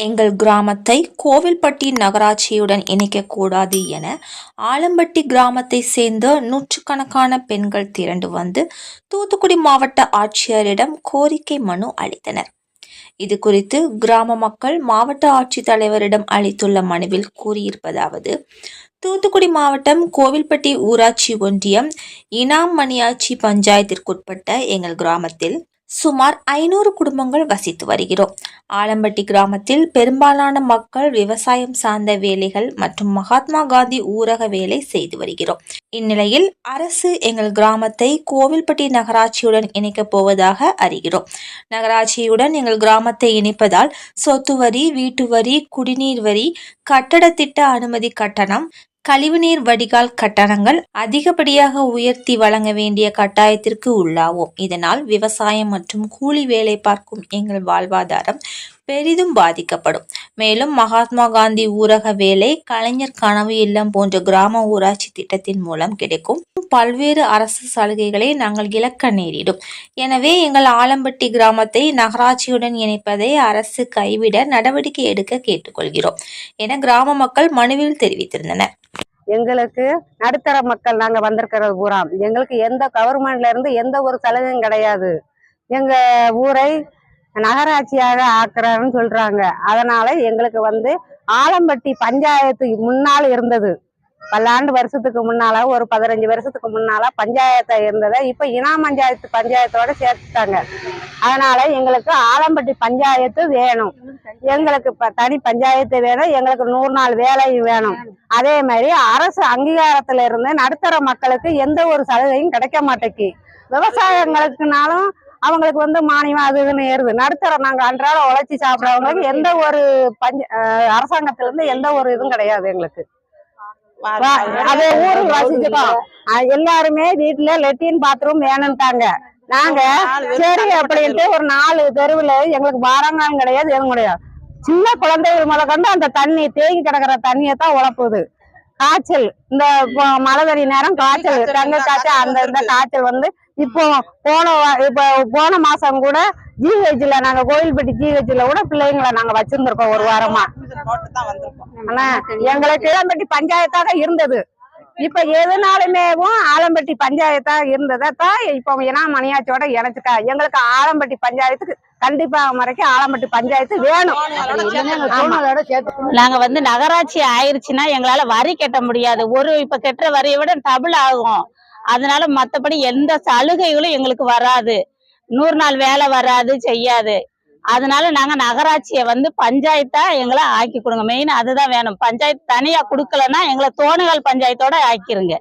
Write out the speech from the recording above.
எங்கள் கிராமத்தை கோவில்பட்டி நகராட்சியுடன் இணைக்கக்கூடாது என ஆலம்பட்டி கிராமத்தை சேர்ந்த நூற்றுக்கணக்கான பெண்கள் திரண்டு வந்து தூத்துக்குடி மாவட்ட ஆட்சியரிடம் கோரிக்கை மனு அளித்தனர். இது குறித்து கிராம மக்கள் மாவட்ட ஆட்சித்தலைவரிடம் அளித்துள்ள மனுவில் கூறியிருப்பதாவது: தூத்துக்குடி மாவட்டம் கோவில்பட்டி ஊராட்சி ஒன்றியம் இனாம்மணியாச்சி பஞ்சாயத்திற்குட்பட்ட எங்கள் கிராமத்தில் சுமார் 500 குடும்பங்கள் வசித்து வருகிறோம். ஆலம்பட்டி கிராமத்தில் பெரும்பாலான மக்கள் விவசாயம் சார்ந்த வேலைகள் மற்றும் மகாத்மா காந்தி ஊரக வேலை செய்து வருகிறோம். இந்நிலையில் அரசு எங்கள் கிராமத்தை கோவில்பட்டி நகராட்சியுடன் இணைக்கப் போவதாக அறிகிறோம். நகராட்சியுடன் எங்கள் கிராமத்தை இணைப்பதால் சொத்து வரி, வீட்டு வரி, குடிநீர் வரி, கட்டட திட்ட அனுமதி கட்டணம், கழிவுநீர் வடிகால் கட்டணங்கள் அதிகப்படியாக உயர்த்தி வழங்க வேண்டிய கட்டாயத்திற்கு உள்ளாவோம். இதனால் விவசாயம் மற்றும் கூலி வேலை பார்க்கும் எங்கள் வாழ்வாதாரம் பெரிதும் பாதிக்கப்படும். மேலும் மகாத்மா காந்தி ஊரக வேலை, கலைஞர் கனவு இல்லம் போன்ற கிராம ஊராட்சி திட்டத்தின் மூலம் கிடைக்கும் பல்வேறு அரசு சலுகைகளை நாங்கள் இழக்க நேரிடும். எனவே எங்கள் ஆலம்பட்டி கிராமத்தை நகராட்சியுடன் இணைப்பதை அரசு கைவிட நடவடிக்கை எடுக்க கேட்டுக்கொள்கிறோம் என கிராம மக்கள் மனுவில் தெரிவித்திருந்தனர். எங்களுக்கு நடுத்தர மக்கள் நாங்க வந்திருக்கிறது பூரா எங்களுக்கு எந்த கவர்மெண்ட்ல இருந்து எந்த ஒரு சலுகையும் கிடையாது. எங்க ஊரை நகராட்சியாக ஆக்குறாருன்னு சொல்றாங்க. அதனால எங்களுக்கு ஆலம்பட்டி பஞ்சாயத்து முன்னால் இருந்தது, பல்லாண்டு வருஷத்துக்கு முன்னால, ஒரு 15 வருஷத்துக்கு முன்னால பஞ்சாயத்தா இருந்ததை இப்ப பஞ்சாயத்தோட சேர்த்துட்டாங்க. அதனால எங்களுக்கு ஆலம்பட்டி பஞ்சாயத்து வேணும். எங்களுக்கு தனி பஞ்சாயத்து வேணும். எங்களுக்கு 100 நாள் வேலையும் வேணும். அதே மாதிரி அரசு அங்கீகாரத்துல இருந்து நடுத்தர மக்களுக்கு எந்த ஒரு சலுகையும் கிடைக்க மாட்டேக்கு. விவசாயங்களுக்குனாலும் அவங்களுக்கு மானியம் அது இதுன்னு ஏறுது. நடுத்தர நாங்க அன்றாட உழைச்சி சாப்பிட்றவங்களுக்கு எந்த ஒரு அரசாங்கத்துல இருந்து எந்த ஒரு இதுவும் கிடையாது. எங்களுக்கு அதே ஊருக்கு வசிச்சுக்கோம். எல்லாருமே வீட்டுல லெட்டின் பாத்ரூம் வேணும்ட்டாங்க. நாங்க சரி அப்படின்ட்டு ஒரு 4 தெருவுல எங்களுக்கு வாரங்காலம் கிடையாது, எதுவும் கிடையாது. சின்ன குழந்தைகள் முதற்கொண்டு அந்த தண்ணி தேங்கி கிடக்குற தண்ணியத்தான் உழப்புது. காய்ச்சல், இந்த மழை தண்ணி நேரம் காய்ச்சல், தங்க காய்ச்சல், அந்த காய்ச்சல் இப்போ போன மாசம் கூட ஜிஹெச்ல நாங்க கோவில்பட்டி ஜிஹெச்ல கூட பிள்ளைங்களை நாங்க வச்சிருந்திருக்கோம் ஒரு வாரமா. ஆனா எங்களுக்கு ஆலம்பட்டி பஞ்சாயத்தாக இருந்தது. இப்ப எதுனாலுமே ஆலம்பட்டி பஞ்சாயத்தாக இருந்ததான் இப்போ இனாம்மணியாச்சியோட இணைச்சுட்டா. எங்களுக்கு ஆலம்பட்டி பஞ்சாயத்துக்கு கண்டிப்பா வரைக்கும் ஆலம்பட்டி பஞ்சாயத்து வேணும். நாங்க நகராட்சி ஆயிருச்சுன்னா எங்களால வரி கட்ட முடியாது. இப்ப கட்டுற வரியை விட டபுள் ஆகும். அதனால மத்தபடி எந்த சலுகைகளும் எங்களுக்கு வராது. 100 நாள் வேலை வராது, செய்யாது. அதனால நாங்க நகராட்சியை பஞ்சாயத்தா எங்களை ஆக்கி கொடுங்க. மெயின் அதுதான் வேணும். பஞ்சாயத்து தனியா கொடுக்கலன்னா எங்களை தோணுகால் பஞ்சாயத்தோட ஆக்கிருங்க.